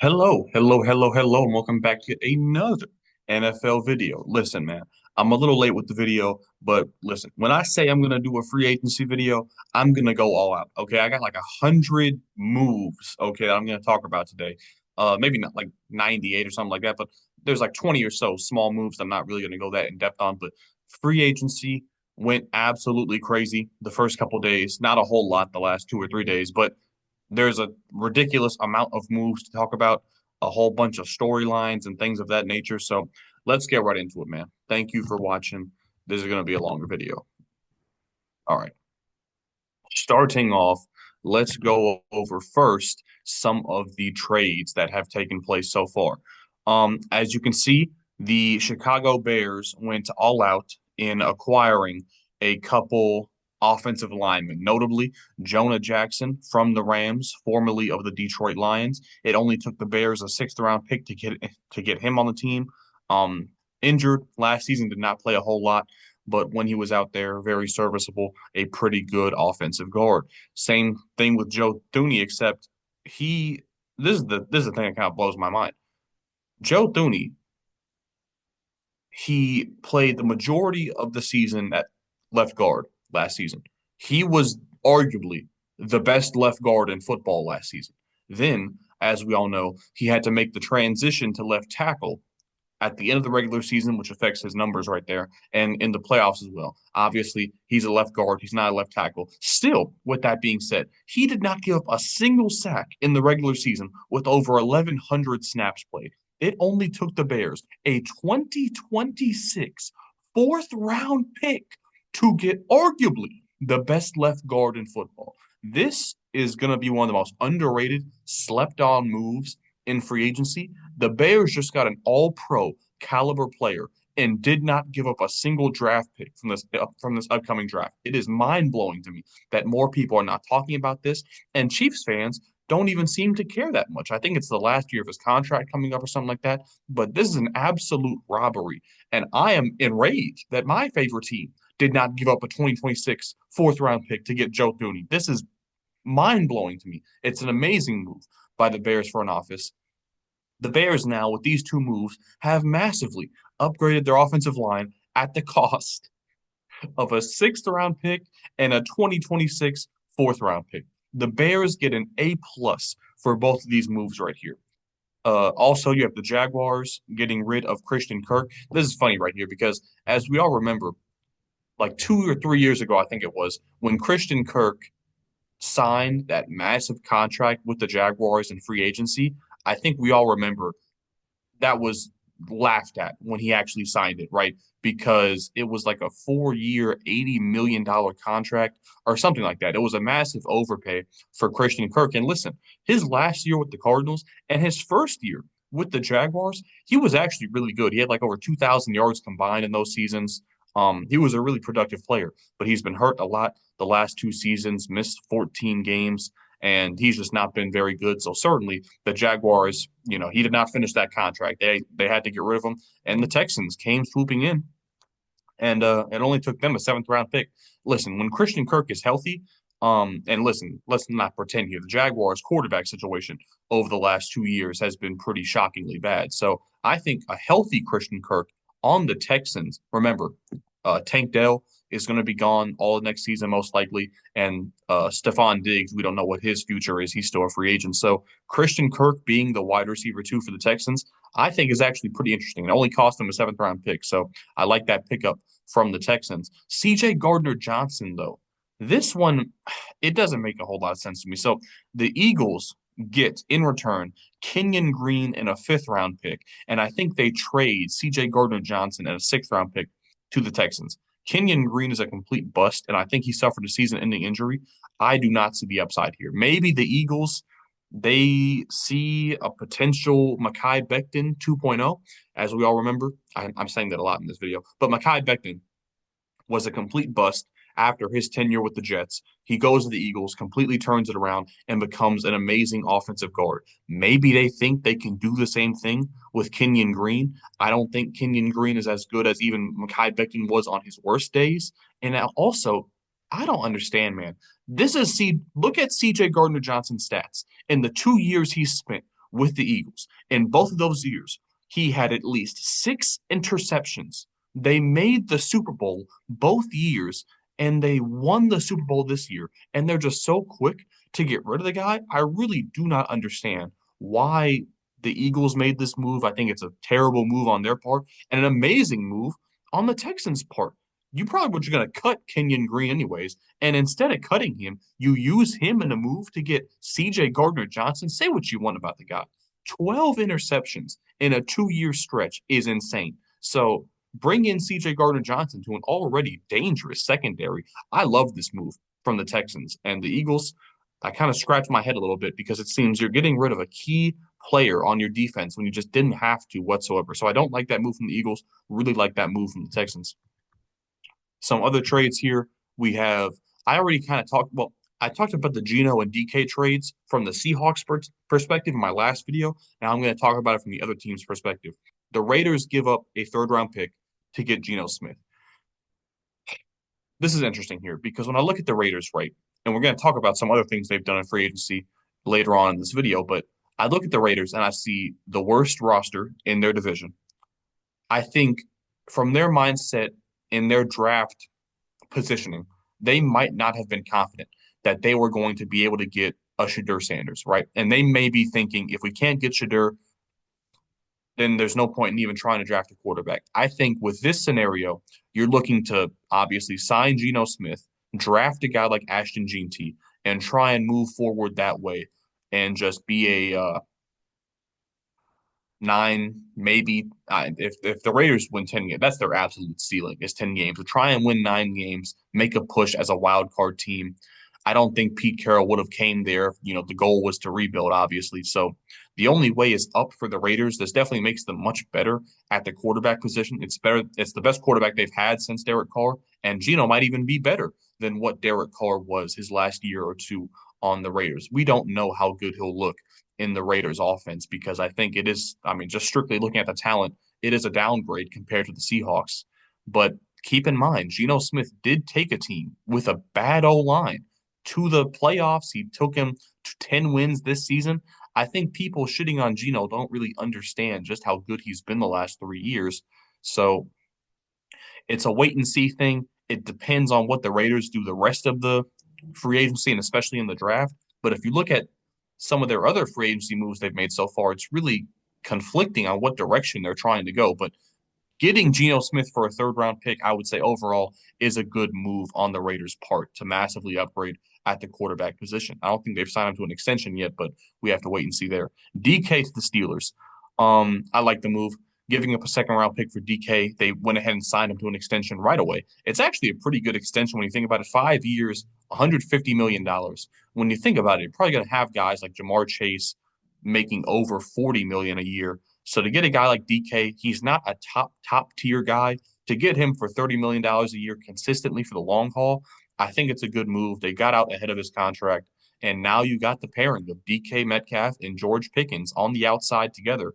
Hello, and welcome back to another NFL video. Listen, man, I'm a little late with the video, but listen, when I say I'm gonna do a free agency video, I'm gonna go all out. Okay, I got like 100 moves. Okay, that I'm gonna talk about today. Maybe not like 98 or something like that, but there's like 20 or so small moves I'm not really gonna go that in depth on. But free agency went absolutely crazy the first couple days. Not a whole lot the last 2 or 3 days, but there's a ridiculous amount of moves to talk about, a whole bunch of storylines and things of that nature. So let's get right into it, man. Thank you for watching. This is going to be a longer video. All right. Starting off, let's go over first some of the trades that have taken place so far. As you can see, the Chicago Bears went all out in acquiring a couple offensive linemen, notably Jonah Jackson from the Rams, formerly of the Detroit Lions. It only took the Bears a sixth round pick to get him on the team. Um, Injured last season, did not play a whole lot, but when he was out there, very serviceable, a pretty good offensive guard. Same thing with Joe Thuney, except he this is the thing that kind of blows my mind. Joe Thuney, he played the majority of the season at left guard last season. He was arguably the best left guard in football last season. Then, as we all know, he had to make the transition to left tackle at the end of the regular season, which affects his numbers right there, and in the playoffs as well. Obviously, he's a left guard, he's not a left tackle. Still, with that being said, he did not give up a single sack in the regular season with over 1,100 snaps played. It only took the Bears a 2026 fourth round pick to get arguably the best left guard in football. This is going to be one of the most underrated, slept on moves in free agency. The Bears just got an all-pro caliber player and did not give up a single draft pick from this upcoming draft. It is mind-blowing to me that more people are not talking about this, and Chiefs fans don't even seem to care that much. I think it's the last year of his contract coming up or something like that, but this is an absolute robbery, and I am enraged that my favorite team did not give up a 2026 fourth round pick to get Joe Thuney. This is mind blowing to me. It's an amazing move by the Bears front office. The Bears now, with these two moves, have massively upgraded their offensive line at the cost of a sixth round pick and a 2026 fourth round pick. The Bears get an A plus for both of these moves right here. Also, you have the Jaguars getting rid of Christian Kirk. This is funny right here because, as we all remember, like 2 or 3 years ago, I think it was, when Christian Kirk signed that massive contract with the Jaguars in free agency, I think we all remember that was laughed at when he actually signed it, right? Because it was like a 4 year, $80 million contract or something like that. It was a massive overpay for Christian Kirk. And listen, his last year with the Cardinals and his first year with the Jaguars, he was actually really good. He had like over 2,000 yards combined in those seasons. He was a really productive player, but he's been hurt a lot the last 2 seasons, missed 14 games, and he's just not been very good. So certainly the Jaguars, he did not finish that contract. They had to get rid of him, and the Texans came swooping in, and it only took them a seventh round pick. Listen, when Christian Kirk is healthy, and listen, let's not pretend here. The Jaguars quarterback situation over the last 2 years has been pretty shockingly bad. So I think a healthy Christian Kirk on the Texans. Remember, Tank Dell is going to be gone all of next season, most likely. And Stephon Diggs, we don't know what his future is. He's still a free agent. So Christian Kirk being the wide receiver two for the Texans, I think is actually pretty interesting. It only cost them a seventh round pick. So I like that pickup from the Texans. CJ Gardner Johnson, though, this one, it doesn't make a whole lot of sense to me. So the Eagles get in return Kenyon Green and a fifth round pick. And I think they trade CJ Gardner Johnson and a sixth round pick to the Texans. Kenyon Green is a complete bust, and I think he suffered a season-ending injury. I do not see the upside here. Maybe the Eagles, they see a potential Mekhi Becton 2.0, as we all remember. I'm saying that a lot in this video, but Mekhi Becton was a complete bust after his tenure with the Jets. He goes to the Eagles, completely turns it around, and becomes an amazing offensive guard. Maybe they think they can do the same thing with Kenyon Green. I don't think Kenyon Green is as good as even Mekhi Becton was on his worst days. And also, I don't understand, man. Look at CJ Gardner Johnson's stats in the 2 years he spent with the Eagles. In both of those years, he had at least 6 interceptions. They made the Super Bowl both years, and they won the Super Bowl this year. And they're just so quick to get rid of the guy. I really do not understand why the Eagles made this move. I think it's a terrible move on their part and an amazing move on the Texans' part. You probably were just going to cut Kenyon Green anyways. And instead of cutting him, you use him in a move to get CJ Gardner Johnson. Say what you want about the guy. 12 interceptions in a 2 year stretch is insane. So bring in CJ Gardner Johnson to an already dangerous secondary. I love this move from the Texans and the Eagles. I kind of scratch my head a little bit because it seems you're getting rid of a key player on your defense when you just didn't have to whatsoever. So I don't like that move from the Eagles. Really like that move from the Texans. Some other trades here we have. I already kind of talked. Well, I talked about the Geno and DK trades from the Seahawks perspective in my last video. Now I'm going to talk about it from the other team's perspective. The Raiders give up a third-round pick to get Geno Smith. This is interesting here because when I look at the Raiders, right, and we're going to talk about some other things they've done in free agency later on in this video, but I look at the Raiders and I see the worst roster in their division. I think from their mindset in their draft positioning, they might not have been confident that they were going to be able to get a Shadur Sanders, right? And they may be thinking if we can't get Shadur, then there's no point in even trying to draft a quarterback. I think with this scenario, you're looking to obviously sign Geno Smith, draft a guy like Ashton Jeanty, and try and move forward that way and just be a nine, maybe if the Raiders win 10 games, that's their absolute ceiling is 10 games. To try and win 9 games, make a push as a wild card team. I don't think Pete Carroll would have came there. You know, the goal was to rebuild, obviously. So the only way is up for the Raiders. This definitely makes them much better at the quarterback position. It's better. It's the best quarterback they've had since Derek Carr, and Geno might even be better than what Derek Carr was his last year or two on the Raiders. We don't know how good he'll look in the Raiders offense because I think it is, I mean, just strictly looking at the talent, it is a downgrade compared to the Seahawks. But keep in mind, Geno Smith did take a team with a bad O line to the playoffs. He took him to 10 wins this season. I think people shitting on Geno don't really understand just how good he's been the last 3 years. So it's a wait and see thing. It depends on what the Raiders do the rest of the free agency and especially in the draft. But if you look at some of their other free agency moves they've made so far, it's really conflicting on what direction they're trying to go. But getting Geno Smith for a third round pick, I would say overall is a good move on the Raiders' part to massively upgrade at the quarterback position. I don't think they've signed him to an extension yet, but we have to wait and see there. DK to the Steelers. I like the move. Giving up a second round pick for DK, they went ahead and signed him to an extension right away. It's actually a pretty good extension when you think about it. 5 years, $150 million. When you think about it, you're probably going to have guys like Jamar Chase making over 40 million a year. So to get a guy like DK, he's not a top tier guy. To get him for $30 million a year consistently for the long haul, I think it's a good move. They got out ahead of his contract, and now you got the pairing of DK Metcalf and George Pickens on the outside together.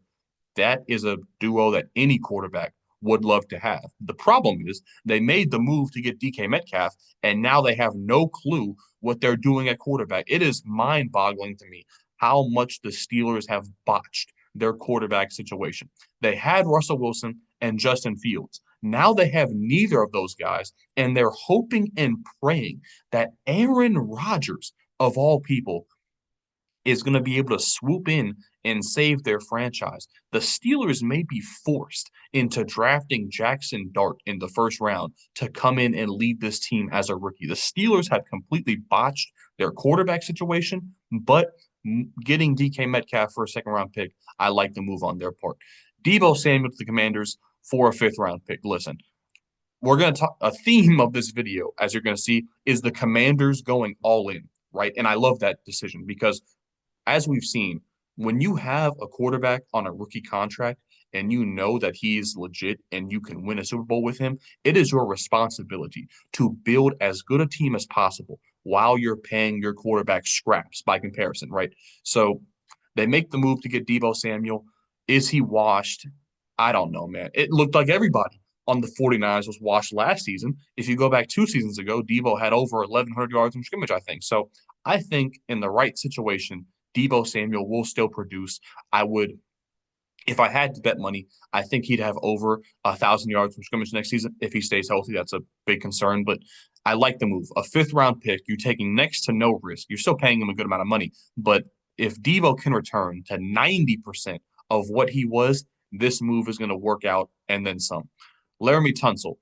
That is a duo that any quarterback would love to have. The problem is they made the move to get DK Metcalf, and now they have no clue what they're doing at quarterback. It is mind boggling to me how much the Steelers have botched their quarterback situation. They had Russell Wilson and Justin Fields. Now they have neither of those guys, and they're hoping and praying that Aaron Rodgers, of all people, is going to be able to swoop in and save their franchise. The Steelers may be forced into drafting Jackson Dart in the first round to come in and lead this team as a rookie. The Steelers have completely botched their quarterback situation, but getting DK Metcalf for a second round pick, I like the move on their part. Deebo Samuel to the Commanders for a fifth round pick. Listen, we're going to talk a theme of this video, as you're going to see, is the Commanders going all in, right? And I love that decision because as we've seen, when you have a quarterback on a rookie contract and you know that he's legit and you can win a Super Bowl with him, it is your responsibility to build as good a team as possible while you're paying your quarterback scraps by comparison, right? So they make the move to get Deebo Samuel. Is he washed? I don't know, man. It looked like everybody on the 49ers was washed last season. If you go back 2 seasons ago, Deebo had over 1,100 yards in scrimmage, I think. So I think in the right situation, Debo Samuel will still produce. I would if I had to bet money, I think he'd have over 1,000 yards from scrimmage next season if he stays healthy. That's a big concern, but I like the move. A fifth round pick, you're taking next to no risk. You're still paying him a good amount of money, but if Devo can return to 90% of what he was, this move is going to work out and then some. Laramie Tunsil,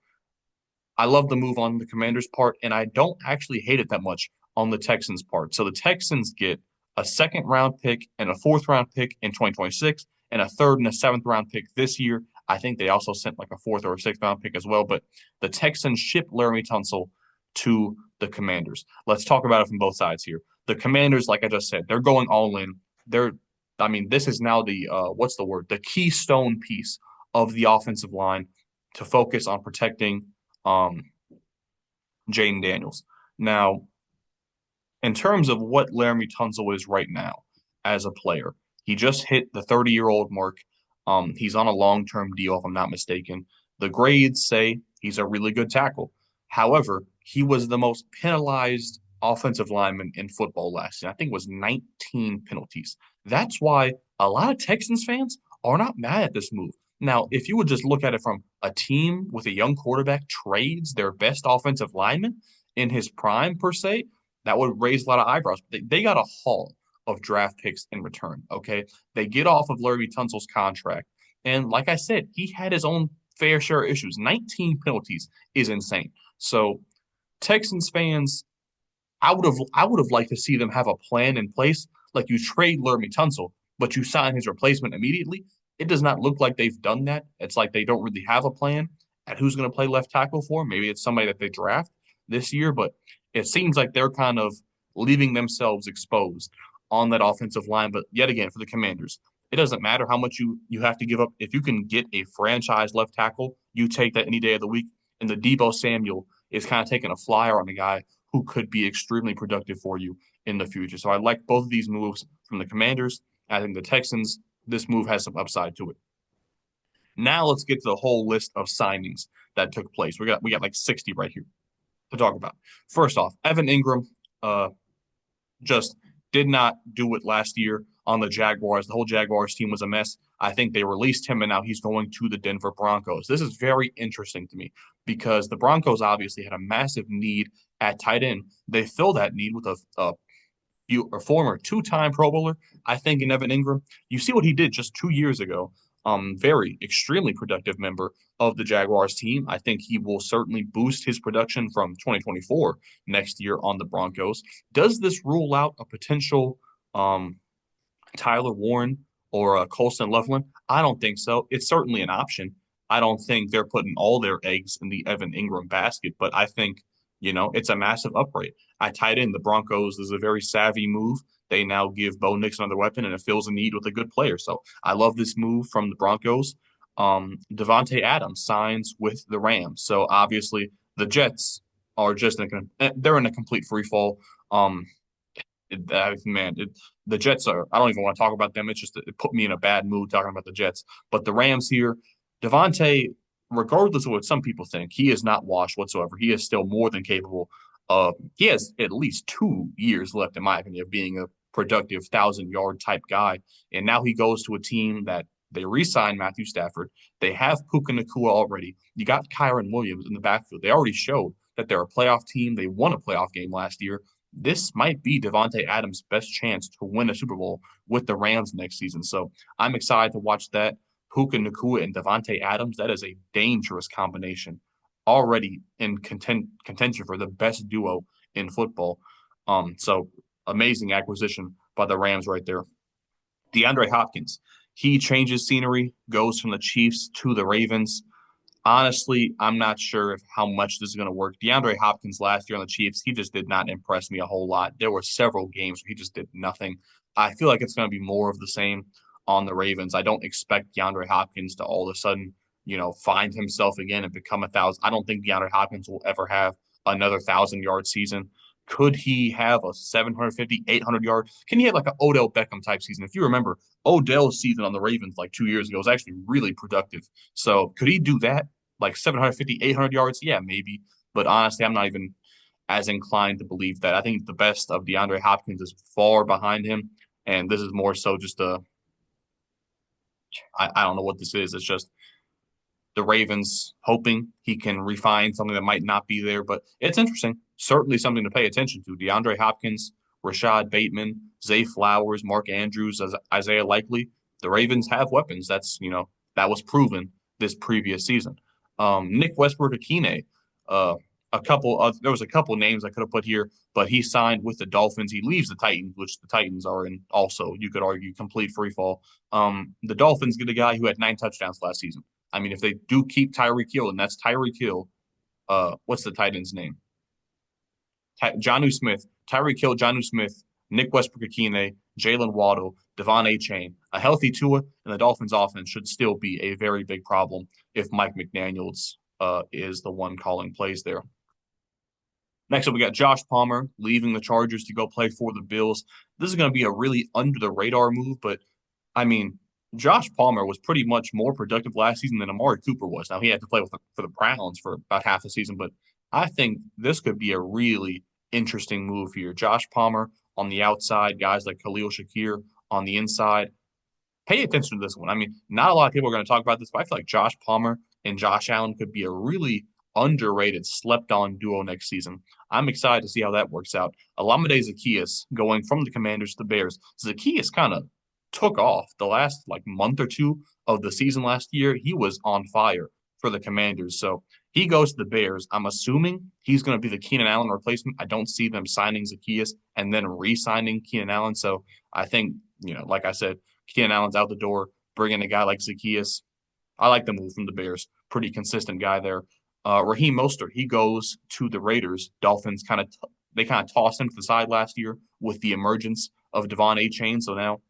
I love the move on the Commanders' part, and I don't actually hate it that much on the Texans' part. So the Texans get a second round pick and a fourth round pick in 2026 and a third and a seventh round pick this year. I think they also sent like a fourth or a sixth round pick as well. But the Texans ship Laramie Tunsil to the Commanders. Let's talk about it from both sides here. The Commanders, like I just said, they're going all in. I mean, this is now the what's the word? The keystone piece of the offensive line to focus on protecting um, Jaden Daniels. Now, in terms of what Laramie Tunsil is right now as a player, he just hit the 30-year-old mark. He's on a long-term deal, if I'm not mistaken. The grades say he's a really good tackle. However, he was the most penalized offensive lineman in football last year. I think it was 19 penalties. That's why a lot of Texans fans are not mad at this move. Now, if you would just look at it from a team with a young quarterback trades their best offensive lineman in his prime, per se, that would raise a lot of eyebrows. They got a haul of draft picks in return. Okay. They get off of Larry Tunsil's contract. And like I said, he had his own fair share of issues. 19 penalties is insane. So Texans fans, I would have liked to see them have a plan in place. Like you trade Larry Tunsil, but you sign his replacement immediately. It does not look like they've done that. It's like they don't really have a plan at who's going to play left tackle for. Maybe it's somebody that they draft this year, but it seems like they're kind of leaving themselves exposed on that offensive line. But yet again, for the Commanders, it doesn't matter how much you have to give up. If you can get a franchise left tackle, you take that any day of the week. And the Debo Samuel is kind of taking a flyer on a guy who could be extremely productive for you in the future. So I like both of these moves from the Commanders. I think the Texans, this move has some upside to it. Now let's get to the whole list of signings that took place. We got like 60 right here to talk about. First off, Evan Ingram just did not do it last year on the Jaguars. The whole Jaguars team was a mess. I think they released him, and now he's going to the Denver Broncos. This is very interesting to me because the Broncos obviously had a massive need at tight end. They filled that need with a former two-time Pro Bowler, I think, in Evan Ingram. You see what he did just 2 years ago. Very extremely productive member of the Jaguars team. I think he will certainly boost his production from 2024 next year on the Broncos. Does this rule out a potential Tyler Warren or Colston Loveland? I don't think so. It's certainly an option. I don't think they're putting all their eggs in the Evan Ingram basket, but I think, it's a massive upgrade. I tied in the Broncos is a very savvy move. They now give Bo Nix another weapon, and it fills a need with a good player. So I love this move from the Broncos. Devontae Adams signs with the Rams. So obviously the Jets are they're in a complete free fall. Man, the Jets are. I don't even want to talk about them. It put me in a bad mood talking about the Jets. But the Rams here, Devontae, regardless of what some people think, he is not washed whatsoever. He is still more than capable of. He has at least 2 years left, in my opinion, of being a productive 1,000-yard type guy. And now he goes to a team that they re-signed Matthew Stafford. They have Puka Nacua already. You got Kyron Williams in the backfield. They already showed that they're a playoff team. They won a playoff game last year. This might be Devontae Adams' best chance to win a Super Bowl with the Rams next season. So I'm excited to watch that. Puka Nacua and Devontae Adams, that is a dangerous combination. Already in contention for the best duo in football. So amazing acquisition by the Rams right there. DeAndre Hopkins, he changes scenery, goes from the Chiefs to the Ravens. Honestly, I'm not sure if how much this is going to work. DeAndre Hopkins last year on the Chiefs, he just did not impress me a whole lot. There were several games where he just did nothing. I feel like it's going to be more of the same on the Ravens. I don't expect DeAndre Hopkins to all of a sudden, find himself again and become 1,000. I don't think DeAndre Hopkins will ever have another 1,000-yard season. Could he have a 750, 800 yard? Can he have like an Odell Beckham type season? If you remember, Odell's season on the Ravens like 2 years ago was actually really productive. So could he do that? Like 750, 800 yards? Yeah, maybe. But honestly, I'm not even as inclined to believe that. I think the best of DeAndre Hopkins is far behind him. And this is more so just I don't know what this is. It's just the Ravens hoping he can refine something that might not be there. But it's interesting. Certainly something to pay attention to. DeAndre Hopkins, Rashad Bateman, Zay Flowers, Mark Andrews, Isaiah Likely. The Ravens have weapons. That was proven this previous season. Nick Westbrook-Akine, uh, there was a couple names I could have put here, but he signed with the Dolphins. He leaves the Titans, which the Titans are in also, you could argue, complete free fall. The Dolphins get a guy who had 9 touchdowns last season. I mean, if they do keep Tyreek Hill, and that's Tyreek Hill, what's the tight end's name? Jonnu Smith, Tyreek Hill, Jonnu Smith, Nick Westbrook-Akine, Jalen Waddle, Devon Achane. A healthy Tua and the Dolphins offense should still be a very big problem if Mike McDaniels is the one calling plays there. Next up, we got Josh Palmer leaving the Chargers to go play for the Bills. This is going to be a really under the radar move, but I mean, Josh Palmer was pretty much more productive last season than Amari Cooper was. Now he had to play for the Browns for about half the season, but I think this could be a really interesting move here. Josh Palmer on the outside, guys like Khalil Shakir on the inside. Pay attention to this one. I mean, not a lot of people are going to talk about this, but I feel like Josh Palmer and Josh Allen could be a really underrated, slept on duo next season. I'm excited to see how that works out. Olamide Zaccheaus going from the Commanders to the Bears. Zaccheaus kind of took off the last like month or two of the season last year. He was on fire for the Commanders. So he goes to the Bears. I'm assuming he's going to be the Keenan Allen replacement. I don't see them signing Zaccheaus and then re-signing Keenan Allen. So I think, like I said, Keenan Allen's out the door, bringing a guy like Zaccheaus. I like the move from the Bears. Pretty consistent guy there. Raheem Mostert, he goes to the Raiders. Dolphins they kind of tossed him to the side last year with the emergence of Devon Achane. So now,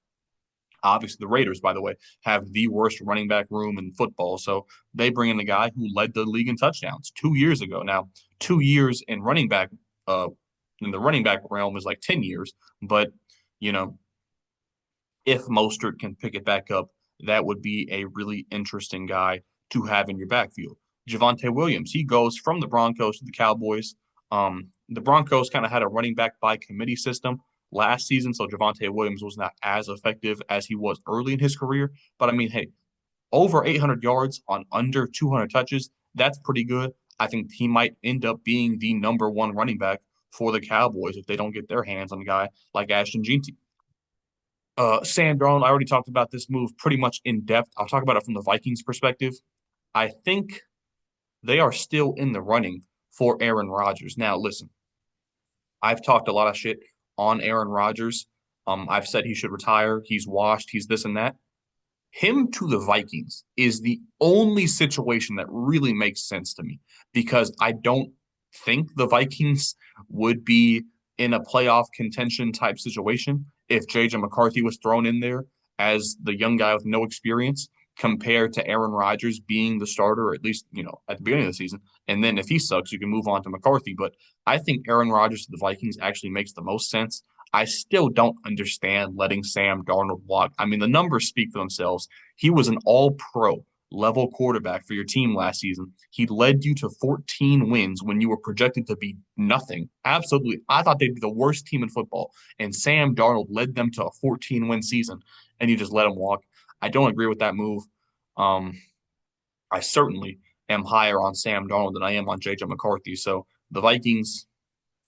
obviously, the Raiders, by the way, have the worst running back room in football. So they bring in the guy who led the league in touchdowns 2 years ago. Now, 2 years uh, in the running back realm is like 10 years. But, you know, if Mostert can pick it back up, that would be a really interesting guy to have in your backfield. Javonte Williams, he goes from the Broncos to the Cowboys. The Broncos kind of had a running back by committee system last season, so Javonte Williams was not as effective as he was early in his career. But I mean, hey, over 800 yards on under 200 touches, that's pretty good. I think he might end up being the number one running back for the Cowboys if they don't get their hands on a guy like Ashton Jeanty. Sam Darnold, I already talked about this move pretty much in depth. I'll talk about it from the Vikings perspective. I think they are still in the running for Aaron Rodgers. Now, listen, I've talked a lot of shit on Aaron Rodgers. I've said he should retire. He's washed. He's this and that. Him to the Vikings is the only situation that really makes sense to me because I don't think the Vikings would be in a playoff contention type situation if JJ McCarthy was thrown in there as the young guy with no experience compared to Aaron Rodgers being the starter, or at least, at the beginning of the season. And then if he sucks, you can move on to McCarthy. But I think Aaron Rodgers to the Vikings actually makes the most sense. I still don't understand letting Sam Darnold walk. I mean, the numbers speak for themselves. He was an all pro level quarterback for your team last season. He led you to 14 wins when you were projected to be nothing. Absolutely. I thought they'd be the worst team in football. And Sam Darnold led them to a 14-win season, and you just let him walk. I don't agree with that move. Um, I certainly am higher on Sam Darnold than I am on JJ McCarthy. So the Vikings,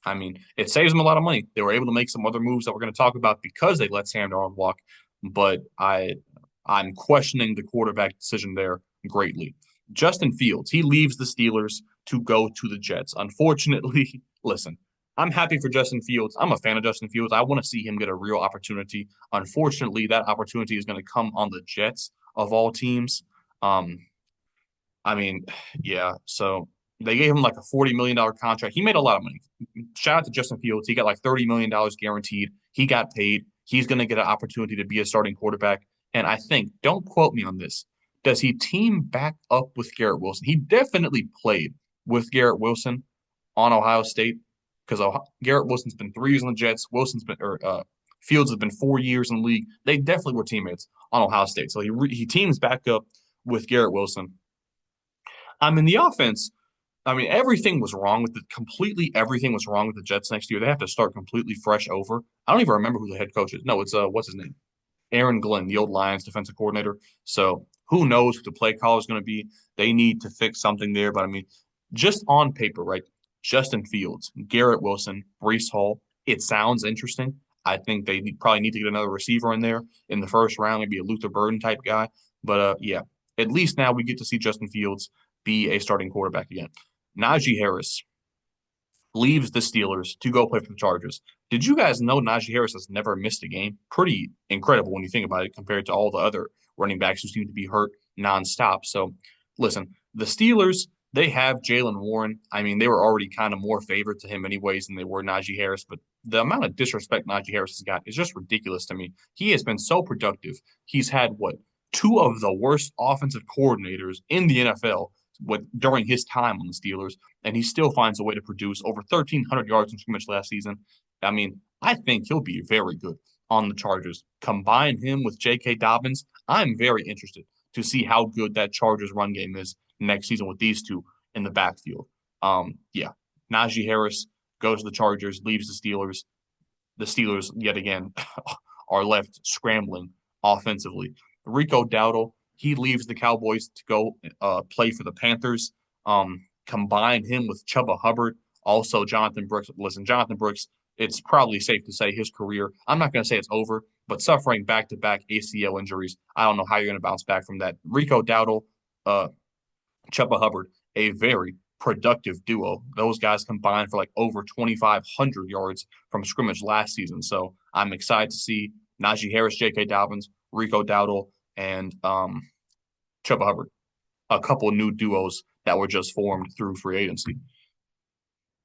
I mean, it saves them a lot of money. They were able to make some other moves that we're going to talk about because they let Sam Darnold walk. But I'm questioning the quarterback decision there greatly. Justin Fields, he leaves the Steelers to go to the Jets. Unfortunately, listen, I'm happy for Justin Fields. I'm a fan of Justin Fields. I want to see him get a real opportunity. Unfortunately, that opportunity is going to come on the Jets of all teams. Um, I mean, yeah. So they gave him like a $40 million contract. He made a lot of money. Shout out to Justin Fields. He got like $30 million guaranteed. He got paid. He's going to get an opportunity to be a starting quarterback. And I think, don't quote me on this, does he team back up with Garrett Wilson? He definitely played with Garrett Wilson on Ohio State because Garrett Wilson's been 3 years on the Jets. Fields has been 4 years in the league. They definitely were teammates on Ohio State. So he teams back up with Garrett Wilson. I mean, the offense, I mean, everything was wrong with the completely everything was wrong with the Jets next year. They have to start completely fresh over. I don't even remember who the head coach is. No, it's what's his name? Aaron Glenn, the old Lions defensive coordinator. So who knows who the play caller is going to be? They need to fix something there. But I mean, just on paper, right? Justin Fields, Garrett Wilson, Brees Hall. It sounds interesting. I think they probably need to get another receiver in there in the first round, maybe a Luther Burden type guy. But yeah, at least now we get to see Justin Fields be a starting quarterback again. Najee Harris leaves the Steelers to go play for the Chargers. Did you guys know Najee Harris has never missed a game? Pretty incredible when you think about it compared to all the other running backs who seem to be hurt nonstop. So, listen, the Steelers, they have Jalen Warren. I mean, they were already kind of more favored to him anyways than they were Najee Harris, but the amount of disrespect Najee Harris has got is just ridiculous to me. He has been so productive. He's had what? Two of the worst offensive coordinators in the NFL during his time on the Steelers, and he still finds a way to produce over 1,300 yards in scrimmage last season. I mean, I think he'll be very good on the Chargers. Combine him with J.K. Dobbins, I'm very interested to see how good that Chargers run game is next season with these two in the backfield. Yeah, Najee Harris goes to the Chargers, leaves the Steelers. The Steelers, yet again, are left scrambling offensively. Rico Dowdle, he leaves the Cowboys to go play for the Panthers. Combine him with Chuba Hubbard, also Jonathan Brooks. Listen, Jonathan Brooks, it's probably safe to say his career, I'm not going to say it's over, but suffering back to back ACL injuries, I don't know how you're going to bounce back from that. Rico Dowdle, uh, Chuba Hubbard, a very productive duo. Those guys combined for like over 2,500 yards from scrimmage last season. So I'm excited to see Najee Harris, J.K. Dobbins, Rico Dowdle, and Chuba Hubbard, a couple of new duos that were just formed through free agency.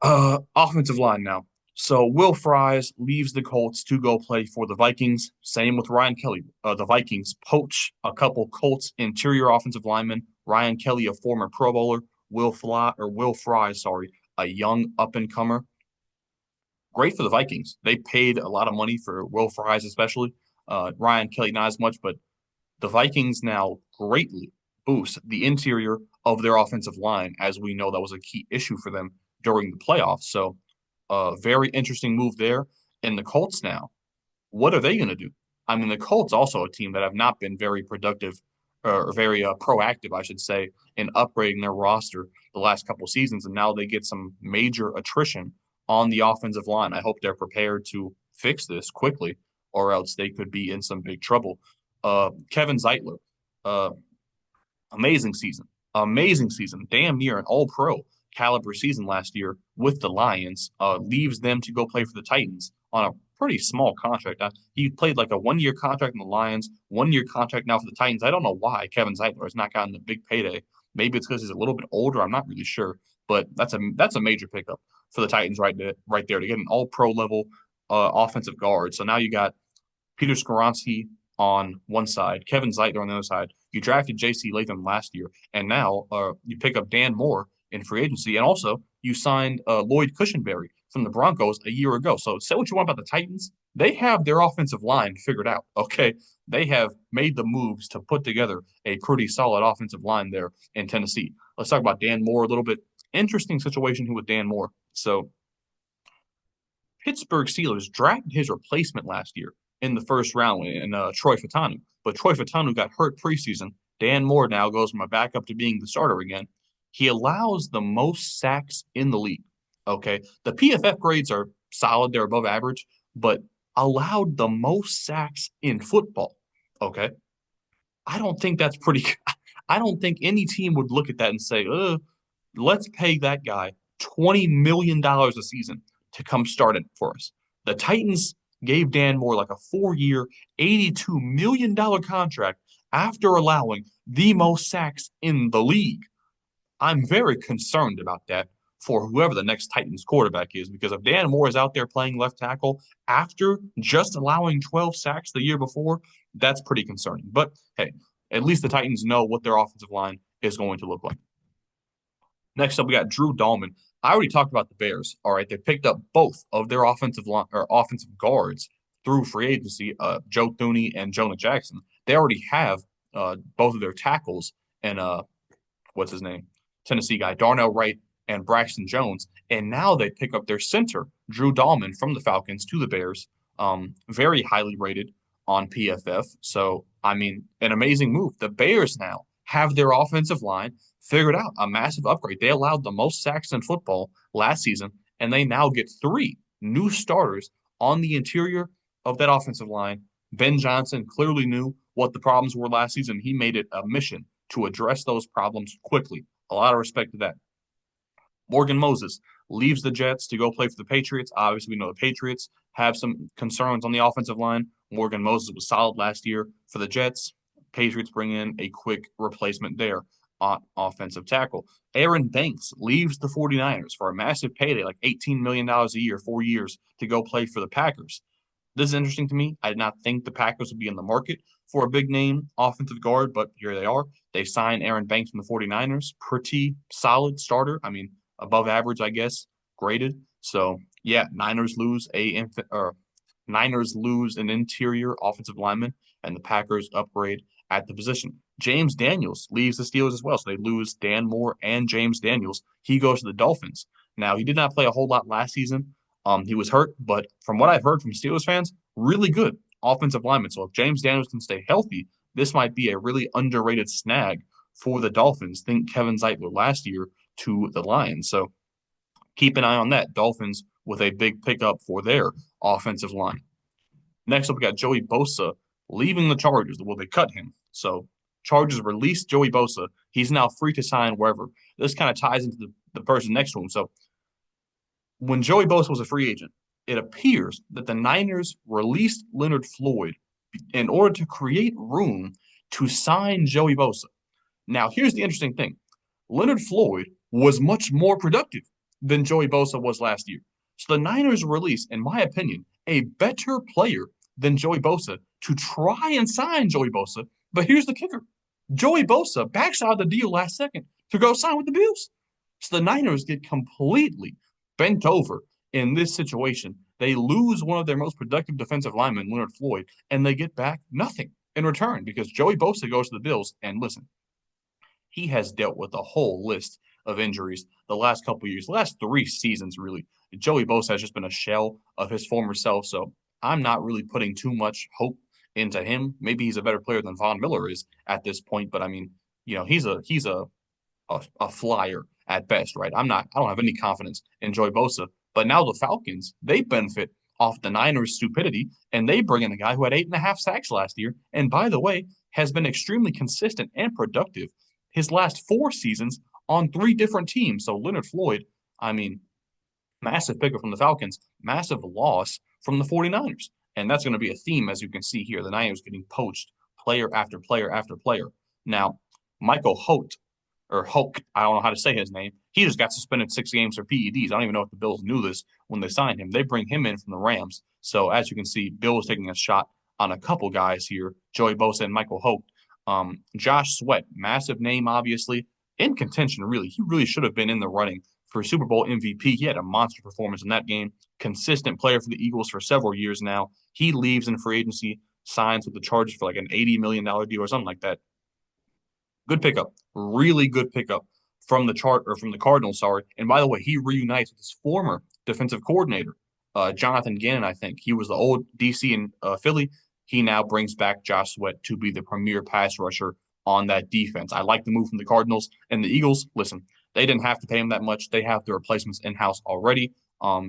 Offensive line now. So Will Fries leaves the Colts to go play for the Vikings. Same with Ryan Kelly. The Vikings poach a couple Colts interior offensive linemen. Ryan Kelly, a former Pro Bowler. Will Fries, sorry, a young up and comer. Great for the Vikings. They paid a lot of money for Will Fries, especially. Ryan Kelly, not as much, but the Vikings now greatly boost the interior of their offensive line, as we know that was a key issue for them during the playoffs. So, very interesting move there. And the Colts now, what are they going to do? I mean, the Colts also a team that have not been very productive or very proactive, I should say, in upgrading their roster the last couple of seasons, and now they get some major attrition on the offensive line. I hope they're prepared to fix this quickly, or else they could be in some big trouble. Kevin Zeitler, uh, amazing season, damn near an All Pro caliber season last year with the Lions. Leaves them to go play for the Titans on a pretty small contract. He played like a 1 year contract in the Lions, 1 year contract now for the Titans. I don't know why Kevin Zeitler has not gotten the big payday. Maybe it's because he's a little bit older. I'm not really sure, but that's a major pickup for the Titans right there to get an All Pro level offensive guard. So now you got Peter Skoronski on one side, Kevin Zeitler on the other side. You drafted J.C. Latham last year, and now you pick up Dan Moore in free agency, and also you signed Lloyd Cushenberry from the Broncos a year ago. So say what you want about the Titans, they have their offensive line figured out. Okay, they have made the moves to put together a pretty solid offensive line there in Tennessee. Let's talk about Dan Moore a little bit. Interesting situation here with Dan Moore. So Pittsburgh Steelers drafted his replacement last year in the first round in Troy Fatanu. But Troy Fatanu got hurt preseason. Dan Moore now goes from a backup to being the starter again. He allows the most sacks in the league. Okay. The PFF grades are solid, they're above average, but allowed the most sacks in football. Okay. I don't think that's pretty. I don't think any team would look at that and say, let's pay that guy $20 million a season to come start it for us. The Titans gave Dan Moore like a 4 year, $82 million contract after allowing the most sacks in the league. I'm very concerned about that for whoever the next Titans quarterback is, because if Dan Moore is out there playing left tackle after just allowing 12 sacks the year before, that's pretty concerning. But hey, at least the Titans know what their offensive line is going to look like. Next up, we got Drew Dalman. I already talked about the Bears. All right, they picked up both of their offensive line or offensive guards through free agency, Joe Thuney and Jonah Jackson. They already have both of their tackles and what's his name, Tennessee guy Darnell Wright and Braxton Jones. And now they pick up their center, Drew Dahlman from the Falcons to the Bears. Very highly rated on PFF. So, I mean, an amazing move. The Bears now have their offensive line figured out, a massive upgrade. They allowed the most sacks in football last season, and they now get three new starters on the interior of that offensive line. Ben Johnson clearly knew what the problems were last season. He made it a mission to address those problems quickly. A lot of respect to that. Morgan Moses leaves the Jets to go play for the Patriots. Obviously, we know the Patriots have some concerns on the offensive line. Morgan Moses was solid last year for the Jets. Patriots bring in a quick replacement there on offensive tackle. Aaron Banks leaves the 49ers for a massive payday, like $18 million a year, 4 years, to go play for the Packers. This is interesting to me. I did not think the Packers would be in the market for a big name offensive guard, but here they are. They signed Aaron Banks from the 49ers. Pretty solid starter. I mean, above average, I guess, graded. So yeah, Niners lose an interior offensive lineman, and the Packers upgrade at the position. James Daniels leaves the Steelers as well, so they lose Dan Moore and James Daniels. He goes to the Dolphins. Now he did not play a whole lot last season. He was hurt, but from what I've heard from Steelers fans, really good offensive lineman. So if James Daniels can stay healthy, this might be a really underrated snag for the Dolphins. Think Kevin Zeitler last year to the Lions. So keep an eye on that. Dolphins with a big pickup for their offensive line. Next up, we got Joey Bosa leaving the Chargers. Well, they cut him. So Chargers released Joey Bosa. He's now free to sign wherever. This kind of ties into the person next to him. So when Joey Bosa was a free agent, it appears that the Niners released Leonard Floyd in order to create room to sign Joey Bosa. Now, here's the interesting thing. Leonard Floyd was much more productive than Joey Bosa was last year. So the Niners released, in my opinion, a better player than Joey Bosa to try and sign Joey Bosa. But here's the kicker. Joey Bosa backs out of the deal last second to go sign with the Bills. So the Niners get completely bent over in this situation. They lose one of their most productive defensive linemen, Leonard Floyd, and they get back nothing in return because Joey Bosa goes to the Bills. And listen, he has dealt with a whole list of injuries the last couple years, the last 3 seasons, really. Joey Bosa has just been a shell of his former self. So I'm not really putting too much hope into him. Maybe he's a better player than Von Miller is at this point, but I mean, he's a flyer at best, right? I don't have any confidence in Joey Bosa. But now the Falcons, they benefit off the Niners' stupidity, and they bring in a guy who had 8.5 sacks last year, and by the way, has been extremely consistent and productive his last 4 seasons on 3 different teams. So Leonard Floyd, I mean, massive pickup from the Falcons, massive loss from the 49ers. And that's going to be a theme, as you can see here. The Niners getting poached player after player after player. Now, Michael Holt, or Hulk, I don't know how to say his name. He just got suspended 6 games for PEDs. I don't even know if the Bills knew this when they signed him. They bring him in from the Rams. So as you can see, Bills taking a shot on a couple guys here, Joey Bosa and Michael Holt. Josh Sweat, massive name, obviously, in contention, really. He really should have been in the running for Super Bowl MVP. He had a monster performance in that game. Consistent player for the Eagles for several years now. He leaves in free agency, signs with the Chargers for like an $80 million deal or something like that. Good pickup, really good pickup from the Cardinals. Sorry, and by the way, he reunites with his former defensive coordinator, Jonathan Gannon. I think he was the old DC in Philly. He now brings back Josh Sweat to be the premier pass rusher on that defense. I like the move from the Cardinals and the Eagles. Listen, they didn't have to pay him that much. They have the replacements in house already.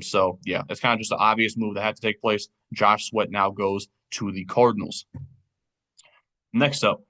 So yeah, it's kind of just an obvious move that had to take place. Josh Sweat now goes to the Cardinals. Next up,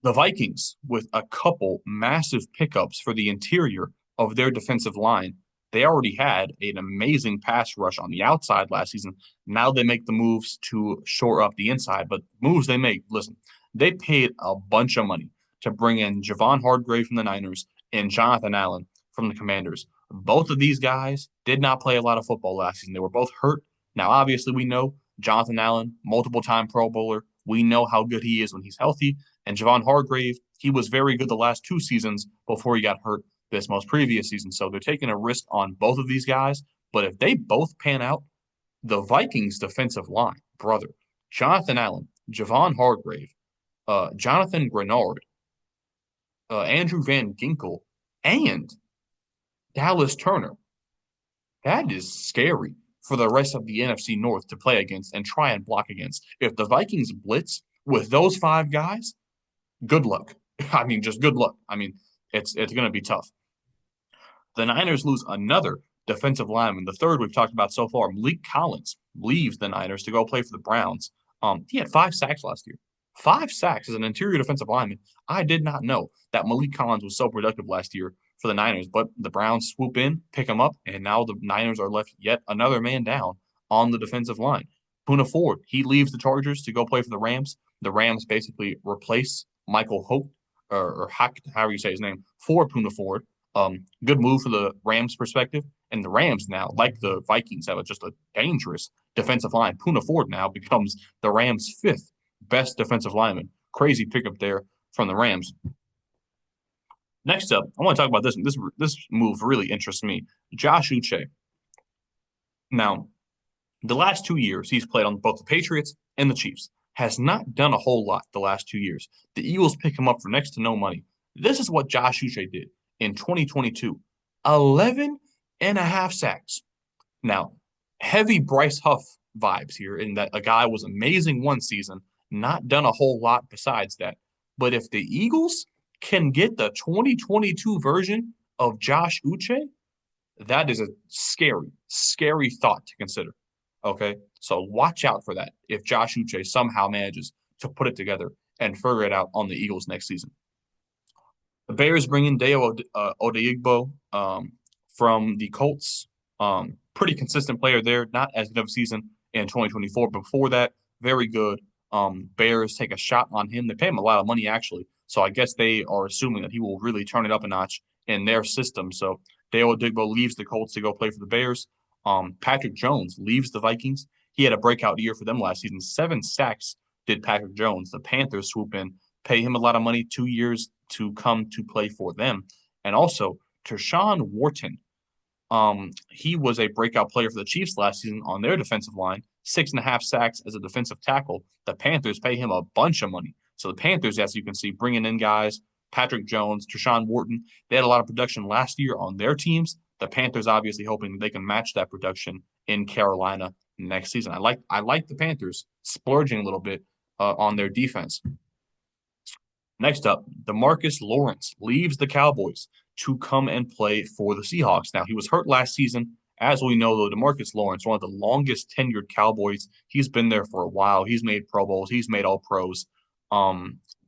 the Vikings, with a couple massive pickups for the interior of their defensive line. They already had an amazing pass rush on the outside last season. Now they make the moves to shore up the inside. But moves they make, listen, they paid a bunch of money to bring in Javon Hargrave from the Niners and Jonathan Allen from the Commanders. Both of these guys did not play a lot of football last season. They were both hurt. Now, obviously, we know Jonathan Allen, multiple time Pro Bowler. We know how good he is when he's healthy. And Javon Hargrave, he was very good the last 2 seasons before he got hurt this most previous season. So they're taking a risk on both of these guys. But if they both pan out, the Vikings defensive line, brother, Jonathan Allen, Javon Hargrave, Jonathan Grenard, Andrew Van Ginkel, and Dallas Turner. That is scary for the rest of the NFC North to play against and try and block against. If the Vikings blitz with those five guys, good luck. I mean, just good luck. I mean, it's going to be tough. The Niners lose another defensive lineman. The third we've talked about so far, Malik Collins, leaves the Niners to go play for the Browns. He had 5 sacks last year. 5 sacks as an interior defensive lineman. I did not know that Malik Collins was so productive last year for the Niners, but the Browns swoop in, pick him up, and now the Niners are left yet another man down on the defensive line. Puna Ford, he leaves the Chargers to go play for the Rams. The Rams basically replace Michael Hope, or Hack, however you say his name, for Puna Ford. Good move for the Rams perspective. And the Rams now, like the Vikings, have just a dangerous defensive line. Puna Ford now becomes the Rams' fifth best defensive lineman. Crazy pickup there from the Rams. Next up, I want to talk about this. This move really interests me. Josh Uche. Now, the last 2 years, he's played on both the Patriots and the Chiefs. Has not done a whole lot the last 2 years. The Eagles pick him up for next to no money. This is what Josh Uche did in 2022. 11 and a half sacks. Now, heavy Bryce Huff vibes here in that a guy was amazing one season, not done a whole lot besides that. But if the Eagles can get the 2022 version of Josh Uche, that is a scary, scary thought to consider. Okay. So watch out for that if Josh Uche somehow manages to put it together and figure it out on the Eagles next season. The Bears bring in Dayo Odeigbo from the Colts. Pretty consistent player there, not as good of a season in 2024. But before that, very good. Bears take a shot on him. They pay him a lot of money, actually. So I guess they are assuming that he will really turn it up a notch in their system. So Dayo Odeigbo leaves the Colts to go play for the Bears. Patrick Jones leaves the Vikings. He had a breakout year for them last season. 7 sacks did Patrick Jones. The Panthers swoop in, pay him a lot of money, 2 years to come to play for them. And also, Tershawn Wharton. He was a breakout player for the Chiefs last season on their defensive line. 6.5 sacks as a defensive tackle. The Panthers pay him a bunch of money. So the Panthers, as you can see, bringing in guys, Patrick Jones, Tershawn Wharton. They had a lot of production last year on their teams. The Panthers obviously hoping they can match that production in Carolina next season. I like the Panthers splurging a little bit on their defense. Next up, DeMarcus Lawrence leaves the Cowboys to come and play for the Seahawks. Now, he was hurt last season. As we know, though, DeMarcus Lawrence, one of the longest tenured Cowboys, he's been there for a while. He's made Pro Bowls. He's made All Pros.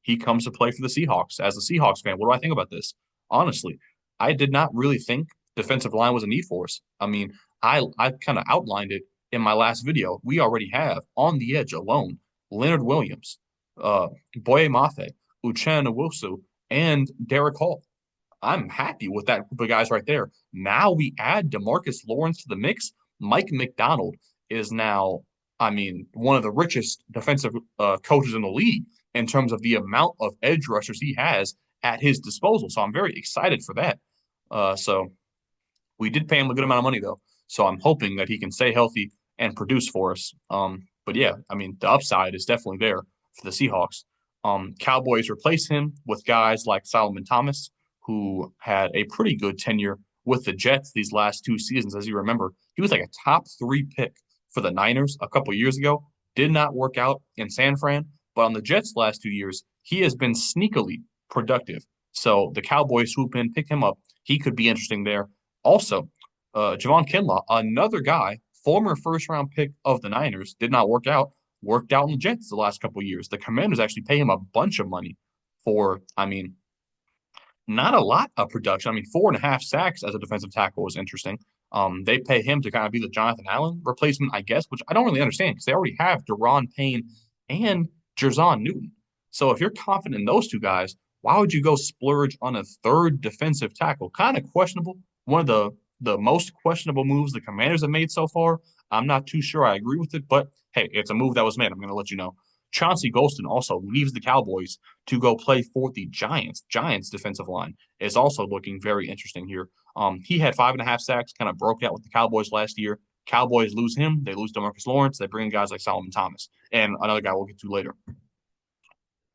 He comes to play for the Seahawks. As a Seahawks fan, what do I think about this? Honestly, I did not really think defensive line was a need for us. I mean, I kind of outlined it in my last video. We already have on the edge alone Leonard Williams, Boye Mafe, Uchenna Nwosu, and Derek Hall. I'm happy with that group of guys right there. Now we add DeMarcus Lawrence to the mix. Mike McDonald is now, I mean, one of the richest defensive coaches in the league in terms of the amount of edge rushers he has at his disposal. So I'm very excited for that. So we did pay him a good amount of money, though. So I'm hoping that he can stay healthy and produce for us. But yeah, I mean, the upside is definitely there for the Seahawks. Cowboys replace him with guys like Solomon Thomas, who had a pretty good tenure with the Jets these last 2 seasons. As you remember, he was like a top 3 pick for the Niners a couple years ago. Did not work out in San Fran, but on the Jets last 2 years, he has been sneakily productive. So the Cowboys swoop in, pick him up. He could be interesting there. Also, Javon Kinlaw, another guy, former first-round pick of the Niners, did not work out. Worked out in the Jets the last couple of years. The Commanders actually pay him a bunch of money for, I mean, not a lot of production. I mean, 4.5 sacks as a defensive tackle was interesting. They pay him to kind of be the Jonathan Allen replacement, I guess, which I don't really understand because they already have Deron Payne and Jerzon Newton. So if you're confident in those two guys, why would you go splurge on a third defensive tackle? Kind of questionable. One of the most questionable moves the Commanders have made so far. I'm not too sure I agree with it, but hey, it's a move that was made. I'm going to let you know. Chauncey Golston also leaves the Cowboys to go play for the Giants. Giants defensive line is also looking very interesting here. He had 5.5 sacks, kind of broke out with the Cowboys last year. Cowboys lose him. They lose DeMarcus Lawrence. They bring in guys like Solomon Thomas and another guy we'll get to later.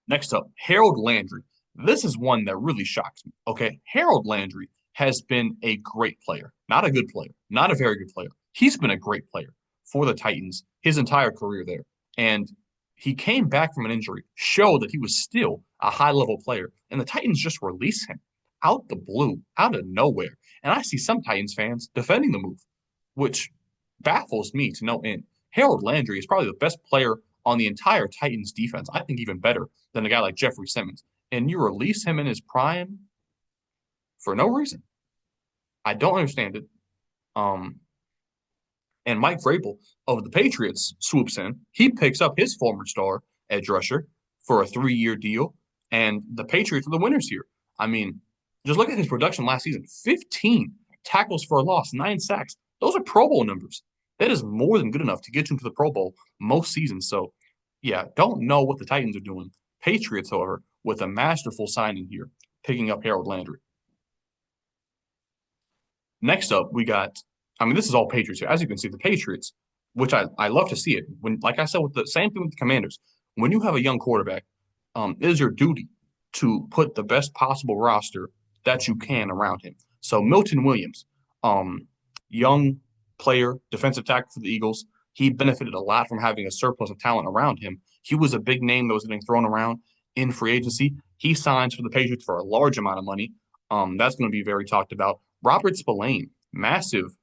Next up, Harold Landry. This is one that really shocks me. Okay, Harold Landry has been a great player, not a good player, not a very good player. He's been a great player for the Titans his entire career there. And he came back from an injury, showed that he was still a high level player, and the Titans just release him out the blue, out of nowhere. And I see some Titans fans defending the move, which baffles me to no end. Harold Landry is probably the best player on the entire Titans defense. I think even better than a guy like Jeffrey Simmons. And you release him in his prime for no reason. I don't understand it. Um, and Mike Vrabel of the Patriots swoops in. He picks up his former star edge rusher for a 3-year deal, and the Patriots are the winners here. I mean, just look at his production last season: 15 tackles for a loss, 9 sacks. Those are Pro Bowl numbers. That is more than good enough to get you into the Pro Bowl most seasons. So, yeah, don't know what the Titans are doing. Patriots, however, with a masterful signing here, picking up Harold Landry. Next up, we got, I mean, this is all Patriots here. As you can see, the Patriots, which I love to see it. When, like I said, with the same thing with the Commanders, when you have a young quarterback, it is your duty to put the best possible roster that you can around him. So Milton Williams, um, young player, defensive tackle for the Eagles, he benefited a lot from having a surplus of talent around him. He was a big name that was getting thrown around in free agency. He signs for the Patriots for a large amount of money. That's going to be very talked about. Robert Spillane, massive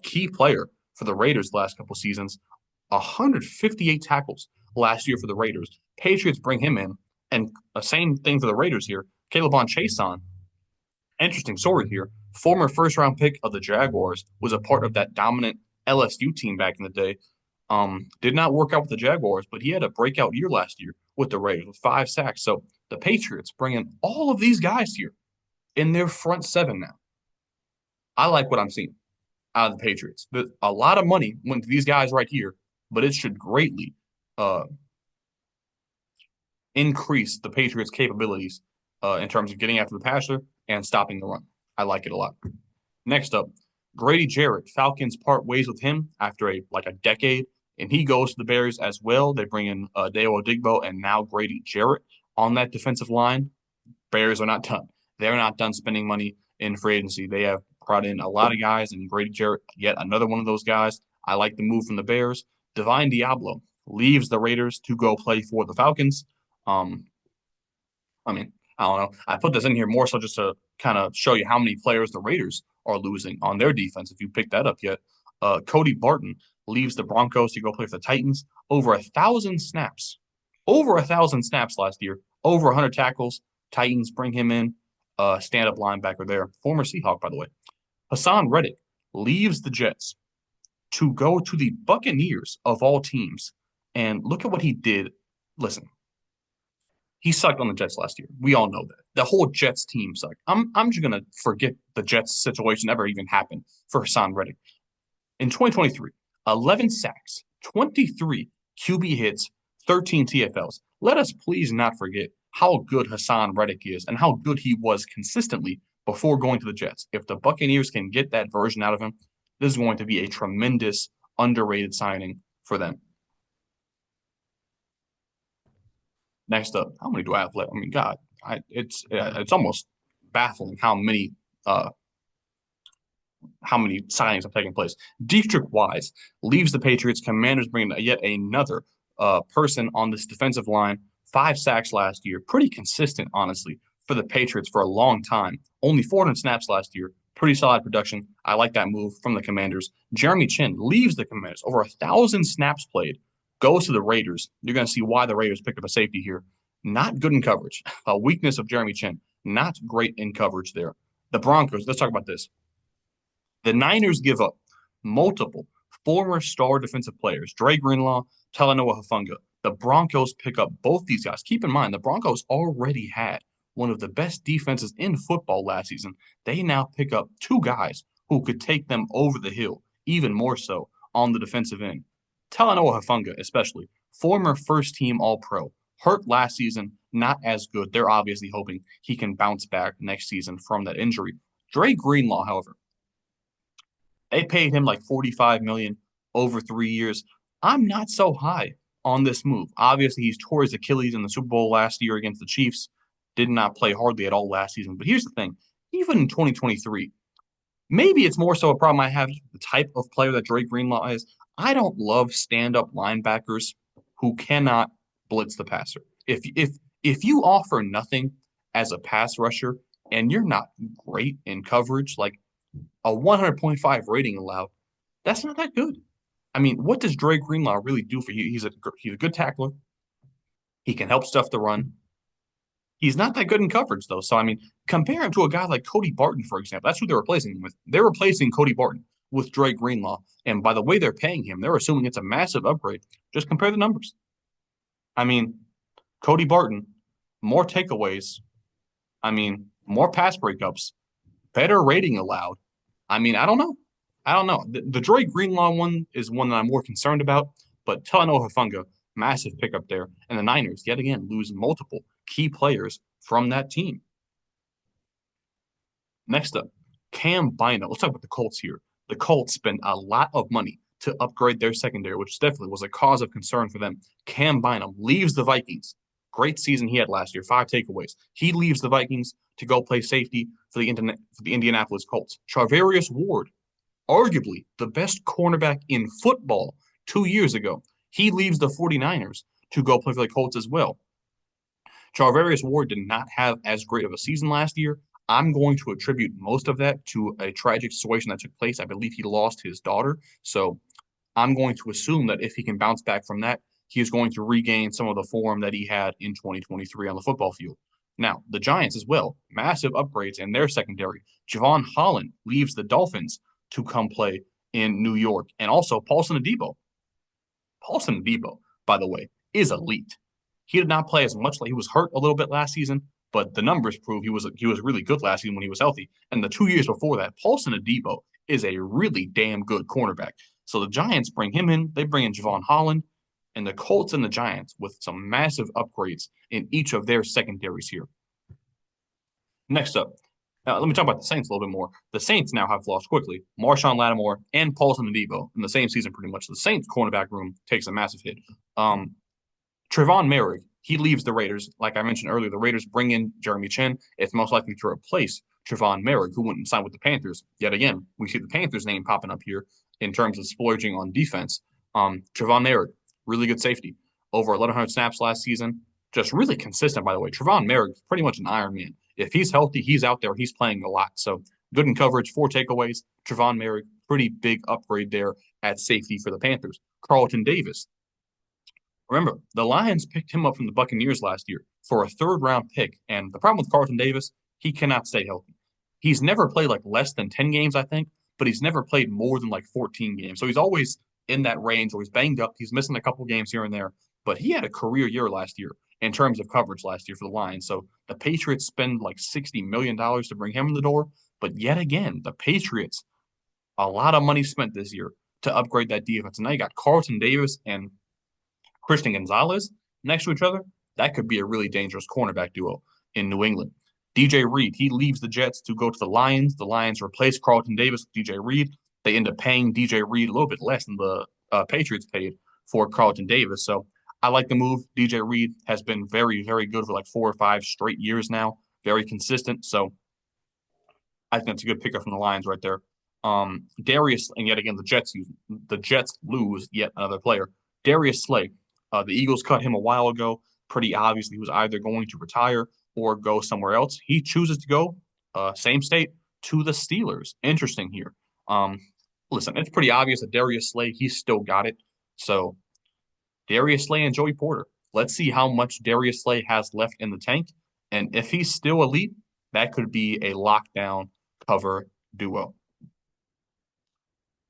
key player for the Raiders the last couple seasons, 158 tackles last year for the Raiders. Patriots bring him in, and the same thing for the Raiders here. Caleb on Chason, interesting story here. Former first round pick of the Jaguars, was a part of that dominant LSU team back in the day. Did not work out with the Jaguars, but he had a breakout year last year with the Raiders with 5 sacks. So the Patriots bring in all of these guys here in their front seven now. I like what I'm seeing out of the Patriots. A lot of money went to these guys right here, but it should greatly uh, increase the Patriots' capabilities in terms of getting after the passer and stopping the run. I like it a lot. Next up, Grady Jarrett. Falcons part ways with him after a decade, and he goes to the Bears as well. They bring in Deo Odigbo and now Grady Jarrett on that defensive line. Bears are not done. They're not done spending money in free agency. They have brought in a lot of guys, and Grady Jarrett, yet another one of those guys. I like the move from the Bears. Divine Diablo leaves the Raiders to go play for the Falcons. Um, I mean, I don't know. I put this in here more so just to kind of show you how many players the Raiders are losing on their defense, if you picked that up yet. Cody Barton leaves the Broncos to go play for the Titans. Over 1,000 snaps. Over 1,000 snaps last year. Over 100 tackles. Titans bring him in. Stand-up linebacker there. Former Seahawk, by the way. Hassan Reddick leaves the Jets to go to the Buccaneers of all teams. And look at what he did. Listen, he sucked on the Jets last year. We all know that. The whole Jets team sucked. I'm just gonna forget the Jets situation ever even happened for Hassan Reddick. In 2023, 11 sacks, 23 QB hits, 13 TFLs. Let us please not forget how good Hassan Reddick is and how good he was consistently before going to the Jets. If the Buccaneers can get that version out of him, this is going to be a tremendous underrated signing for them. Next up, how many do I have left? I mean, God, it's almost baffling uh, how many signings have taken place. Dietrich Wise leaves the Patriots. Commanders bring yet another person on this defensive line. 5 sacks last year, pretty consistent, honestly, for the Patriots for a long time. Only 400 snaps last year. Pretty solid production. I like that move from the Commanders. Jeremy Chin leaves the Commanders. Over 1,000 snaps played. Goes to the Raiders. You're going to see why the Raiders picked up a safety here. Not good in coverage. A weakness of Jeremy Chin. Not great in coverage there. The Broncos, let's talk about this. The Niners give up multiple former star defensive players, Dre Greenlaw, Talanoa Hufanga. The Broncos pick up both these guys. Keep in mind, the Broncos already had one of the best defenses in football last season. They now pick up 2 guys who could take them over the hill, even more so on the defensive end. Talanoa Hufanga, especially, former first team All Pro, hurt last season, not as good. They're obviously hoping he can bounce back next season from that injury. Dre Greenlaw, however, they paid him like 45 million over 3 years. I'm not so high on this move. Obviously, he's tore his Achilles in the Super Bowl last year against the Chiefs. Did not play hardly at all last season. But here's the thing. even in 2023. Maybe it's more so a problem I have the type of player that Drake Greenlaw is. I don't love stand-up linebackers who cannot blitz the passer. If you offer nothing as a pass rusher and you're not great in coverage, like a 100.5 rating allowed, that's not that good. I mean, what does Drake Greenlaw really do for you? He's a good tackler. He can help stuff the run. He's not that good in coverage, though. So, I mean, compare him to a guy like Cody Barton, for example. That's who they're replacing him with. They're replacing Cody Barton with Drake Greenlaw. And by the way they're paying him, they're assuming it's a massive upgrade. Just compare the numbers. I mean, Cody Barton, more takeaways. I mean, more pass breakups, better rating allowed. I mean, I don't know. I don't know. The Drake Greenlaw one is one that I'm more concerned about, but Talanoa Hufanga, massive pickup there. And the Niners, yet again, lose multiple key players from that team. Next up, Cam Bynum. Let's talk about the Colts here. The Colts spent a lot of money to upgrade their secondary, which definitely was a cause of concern for them. Cam Bynum leaves the Vikings. Great season he had last year, 5 takeaways. He leaves the Vikings to go play safety for the Indianapolis Colts. Charvarius Ward, arguably the best cornerback in football 2 years ago. He leaves the 49ers to go play for the Colts as well. Charvarius Ward did not have as great of a season last year. I'm going to attribute most of that to a tragic situation that took place. I believe he lost his daughter. So I'm going to assume that if he can bounce back from that, he is going to regain some of the form that he had in 2023 on the football field. Now, the Giants as well, massive upgrades in their secondary. Javon Holland leaves the Dolphins to come play in New York. And also Paulson Adebo. Paulson Adebo, by the way, is elite. He did not play as much. Like he was hurt a little bit last season, but the numbers prove he was really good last season when he was healthy. And the 2 years before that, Paulson Adebo is a really damn good cornerback. So the Giants bring him in. They bring in Javon Holland, and the Colts and the Giants with some massive upgrades in each of their secondaries here. Next up, let me talk about the Saints a little bit more. The Saints now have lost quickly Marshawn Lattimore and Paulson Adebo in the same season, pretty much. The Saints cornerback room takes a massive hit. Trevon Merrick, he leaves the Raiders. Like I mentioned earlier, the Raiders bring in Jeremy Chin. It's most likely to replace Trevon Merrick, who wouldn't sign with the Panthers. Yet again, we see the Panthers name popping up here in terms of splurging on defense. Trevon Merrick, really good safety. Over 1,100 snaps last season. Just really consistent, by the way. Trevon Merrick is pretty much an Iron Man. If he's healthy, he's out there. He's playing a lot. So good in coverage, 4 takeaways. Trevon Merrick, pretty big upgrade there at safety for the Panthers. Carlton Davis, remember, the Lions picked him up from the Buccaneers last year for a third round pick. And the problem with Carlton Davis, he cannot stay healthy. He's never played like less than 10 games, I think, but he's never played more than like 14 games. So he's always in that range or he's banged up. He's missing a couple games here and there, but he had a career year last year in terms of coverage last year for the Lions. So the Patriots spend like $60 million to bring him in the door. But yet again, the Patriots, a lot of money spent this year to upgrade that defense. And now you got Carlton Davis and Christian Gonzalez next to each other, that could be a really dangerous cornerback duo in New England. DJ Reed, he leaves the Jets to go to the Lions. The Lions replace Carlton Davis with DJ Reed. They end up paying DJ Reed a little bit less than the Patriots paid for Carlton Davis. So I like the move. DJ Reed has been very, very good for like 4 or 5 straight years now, very consistent. So I think that's a good pickup from the Lions right there. Darius, and yet again, the Jets lose yet another player. Darius Slay, the Eagles cut him a while ago. Pretty obviously, he was either going to retire or go somewhere else. He chooses to go, same state, to the Steelers. Interesting here. Um, Listen, it's pretty obvious that Darius Slay, he's still got it. So Darius Slay and Joey Porter. Let's see how much Darius Slay has left in the tank. And if he's still elite, that could be a lockdown cover duo.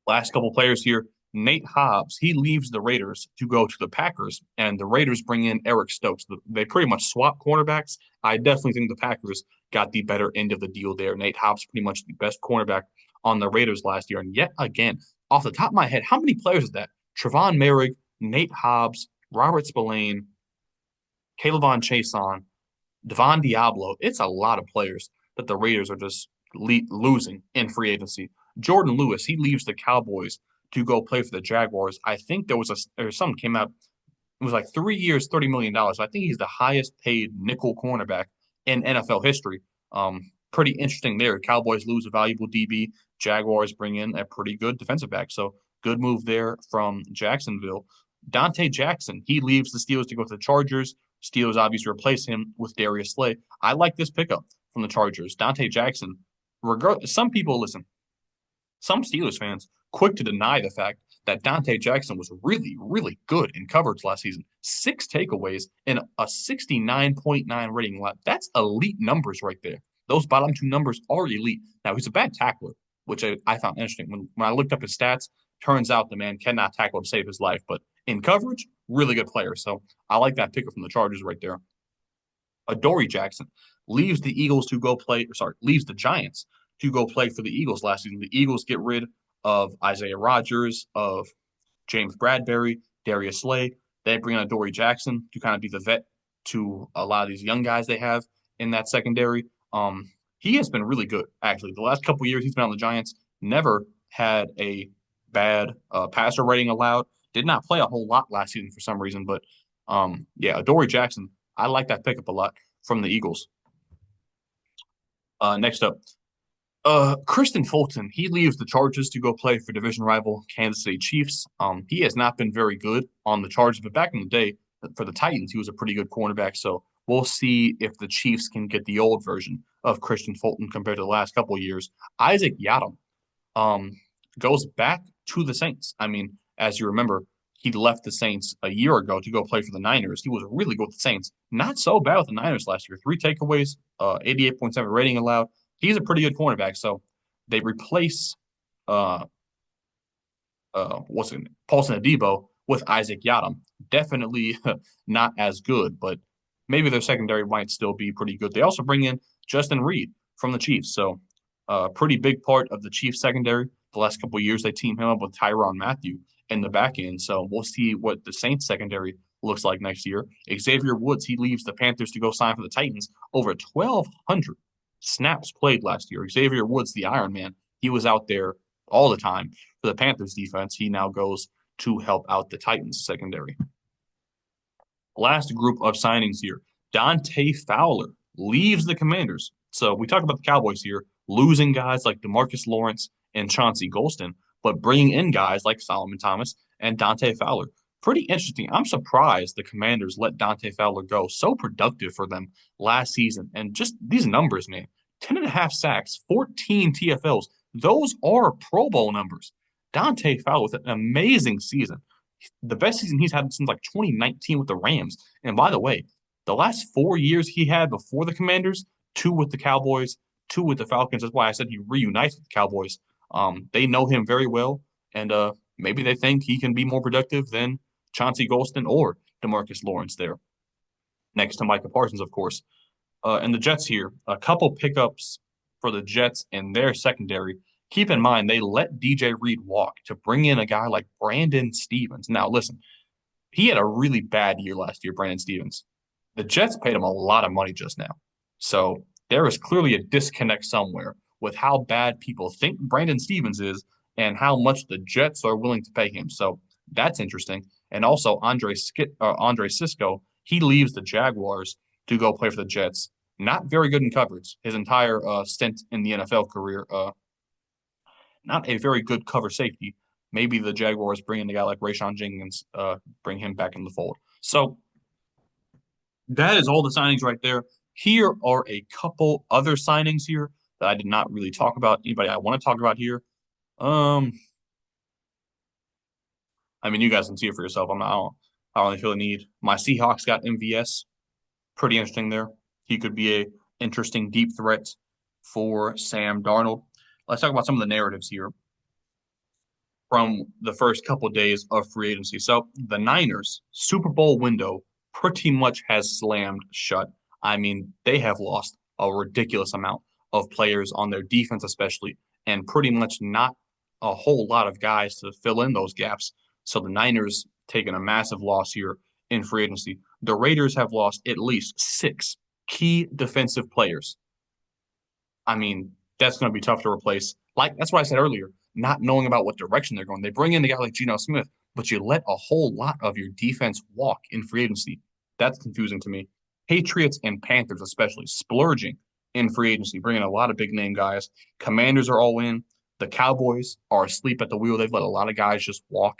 Last couple players here. Nate Hobbs, he leaves the Raiders to go to the Packers, and the Raiders bring in Eric Stokes. They pretty much swap cornerbacks. I definitely think the Packers got the better end of the deal there. Nate Hobbs, pretty much the best cornerback on the Raiders last year. And yet again, off the top of my head, how many players is that? Trevon Merrick, Nate Hobbs, Robert Spillane, Caleb Chason, Devon Diablo. It's a lot of players that the Raiders are just losing in free agency. Jordan Lewis, he leaves the Cowboys to go play for the Jaguars. I think there was something came out. It was like 3 years, $30 million. I think he's the highest paid nickel cornerback in NFL history. pretty interesting there. Cowboys lose a valuable DB. Jaguars bring in a pretty good defensive back. So good move there from Jacksonville. Dante Jackson, he leaves the Steelers to go to the Chargers. Steelers obviously replace him with Darius Slay. I like this pickup from the Chargers. Dante Jackson, some people listen, some Steelers fans quick to deny the fact that Dante Jackson was really, really good in coverage last season. 6 takeaways and a 69.9 rating. That's elite numbers right there. Those bottom two numbers are elite. Now, he's a bad tackler, which I found interesting. When I looked up his stats, turns out the man cannot tackle to save his life. But in coverage, really good player. So I like that pickup from the Chargers right there. Adoree Jackson leaves the Eagles to go play, or sorry, leaves the Giants to go play for the Eagles last season. The Eagles get rid of Isaiah Rodgers, of James Bradbury, Darius Slay. They bring in Adoree Jackson to kind of be the vet to a lot of these young guys they have in that secondary. He has been really good, actually. The last couple years he's been on the Giants, never had a bad passer rating allowed. Did not play a whole lot last season for some reason, but yeah, Adoree Jackson, I like that pickup a lot from the Eagles. Next up, Kristen Fulton, he leaves the Chargers to go play for division rival Kansas City Chiefs. He has not been very good on the Chargers, but back in the day for the Titans, he was a pretty good cornerback. So we'll see if the Chiefs can get the old version of Kristen Fulton compared to the last couple of years. Isaac Yiadom um, goes back to the Saints. I mean, as you remember, he left the Saints a year ago to go play for the Niners. He was really good with the Saints. Not so bad with the Niners last year. 3 takeaways, 88.7 rating allowed. He's a pretty good cornerback. So they replace uh what's it Paulson Adebo with Isaac Yiadom. Definitely not as good, but maybe their secondary might still be pretty good. They also bring in Justin Reed from the Chiefs. So pretty big part of the Chiefs secondary. The last couple of years they team him up with Tyrann Mathieu in the back end. So we'll see what the Saints secondary looks like next year. Xavier Woods, he leaves the Panthers to go sign for the Titans. Over 1,200 snaps played last year. Xavier Woods, the Iron Man, he was out there all the time for the Panthers defense. He now goes to help out the Titans secondary. Last group of signings here. Dante Fowler leaves the Commanders. So we talked about the Cowboys here, losing guys like DeMarcus Lawrence and Chauncey Golston, but bringing in guys like Solomon Thomas and Dante Fowler. Pretty interesting. I'm surprised the Commanders let Dante Fowler go. So productive for them last season. And just these numbers, man. 10 and a half sacks, 14 TFLs. Those are Pro Bowl numbers. Dante Fowler with an amazing season. The best season he's had since like 2019 with the Rams. And by the way, the last 4 years he had before the Commanders, 2 with the Cowboys, 2 with the Falcons. That's why I said he reunites with the Cowboys. They know him very well, and maybe they think he can be more productive than Chauncey Golston or DeMarcus Lawrence there. Next to Micah Parsons, of course. And the Jets here, a couple pickups for the Jets and their secondary. Keep in mind, they let DJ Reed walk to bring in a guy like Brandon Stevens. Now, listen, he had a really bad year last year, Brandon Stevens. The Jets paid him a lot of money just now. So there is clearly a disconnect somewhere with how bad people think Brandon Stevens is and how much the Jets are willing to pay him. So that's interesting. And also Andre Cisco, he leaves the Jaguars to go play for the Jets. Not very good in coverage. His entire stint in the NFL career, not a very good cover safety. Maybe the Jaguars bring in a guy like Rayshon Jenkins, bring him back in the fold. So that is all the signings right there. Here are a couple other signings here that I did not really talk about. Anybody I want to talk about here? Um, I mean, you guys can see it for yourself. I don't really feel the need. My Seahawks got MVS. Pretty interesting there. He could be a interesting deep threat for Sam Darnold. Let's talk about some of the narratives here from the first couple of days of free agency. So the Niners Super Bowl window pretty much has slammed shut. I mean, they have lost a ridiculous amount of players on their defense, especially, and pretty much not a whole lot of guys to fill in those gaps. So the Niners taking a massive loss here in free agency. The Raiders have lost at least 6 key defensive players. I mean, that's going to be tough to replace. Like that's what I said earlier, not knowing about what direction they're going. They bring in a guy like Geno Smith, but you let a whole lot of your defense walk in free agency. That's confusing to me. Patriots and Panthers, especially, splurging in free agency, bringing a lot of big name guys. Commanders are all in. The Cowboys are asleep at the wheel. They've let a lot of guys just walk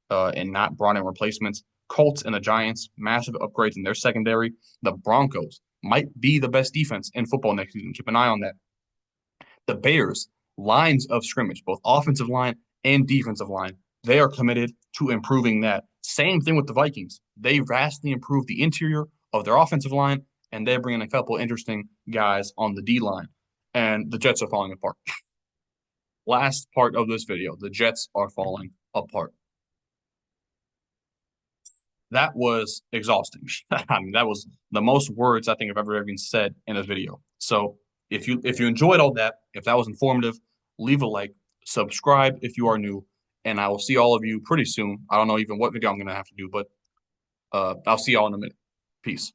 and not brought in replacements. Colts and the Giants, massive upgrades in their secondary. The Broncos might be the best defense in football next season. Keep an eye on that. The Bears, lines of scrimmage, both offensive line and defensive line, they are committed to improving that. Same thing with the Vikings. They vastly improved the interior of their offensive line, and they're bringing a couple interesting guys on the D line. And the Jets are falling apart. Last part of this video, the Jets are falling apart. That was exhausting. I mean, that was the most words I think I've ever even said in a video. So if you enjoyed all that, if that was informative, leave a like, subscribe if you are new, and I will see all of you pretty soon. I don't know even what video I'm gonna have to do, but I'll see y'all in a minute. Peace.